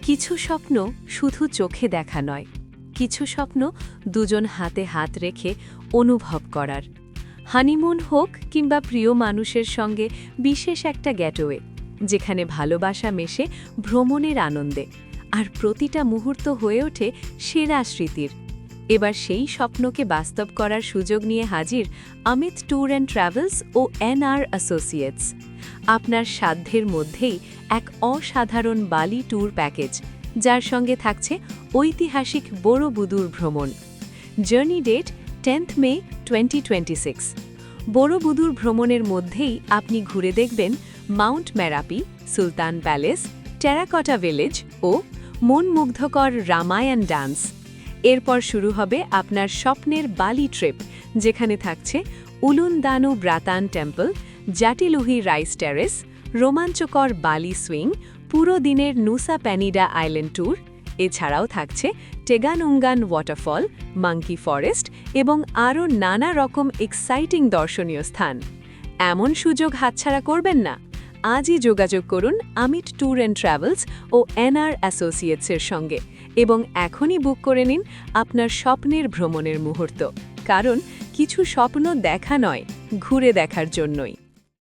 কিছু স্বপ্ন শুধু চোখে দেখা নয়, কিছু স্বপ্ন দুজন হাতে হাত রেখে অনুভব করার। হানিমুন হোক কিংবা প্রিয় মানুষের সঙ্গে বিশেষ একটা গেটওয়ে, যেখানে ভালোবাসা মেশে ভ্রমণের আনন্দে, আর প্রতিটা মুহূর্ত হয়ে ওঠে সেরা স্মৃতির। এবার সেই স্বপ্নকে বাস্তব করার সুযোগ নিয়ে হাজির অমিত ট্যুর অ্যান্ড ট্রাভেলস ও এনআর অ্যাসোসিয়েটস। আপনার সাধ্যের মধ্যেই এক অসাধারণ বালি ট্যুর প্যাকেজ, যার সঙ্গে থাকছে ঐতিহাসিক বড়বুদুর ভ্রমণ। জার্নি ডেট 10th মে 2026। বড়বুদুর ভ্রমণের মধ্যেই আপনি ঘুরে দেখবেন মাউন্ট মেরাপি, সুলতান প্যালেস, টেরাকটা ভিলেজ ও মনমুগ্ধকর রামায়ণ ডান্স। এরপর শুরু হবে আপনার স্বপ্নের বালি ট্রিপ, যেখানে থাকছে উলুনদানু ব্রাতান টেম্পল, জাটিলুহি রাইস টেরেস, রোমাঞ্চকর বালি সুইং, পুরো দিনের নুসা প্যানিডা আইল্যান্ড ট্যুর। এছাড়াও থাকছে টেগানুঙ্গান ওয়াটারফল, মাঙ্কি ফরেস্ট এবং আরও নানা রকম এক্সাইটিং দর্শনীয় স্থান। এমন সুযোগ হাতছাড়া করবেন না। আজই যোগাযোগ করুন অমিত ট্যুর অ্যান্ড ট্রাভেলস ও এনআর অ্যাসোসিয়েটসের সঙ্গে এবং এখনই বুক করে নিন আপনার স্বপ্নের ভ্রমণের মুহূর্ত। কারণ কিছু স্বপ্ন দেখা নয়, ঘুরে দেখার জন্যই।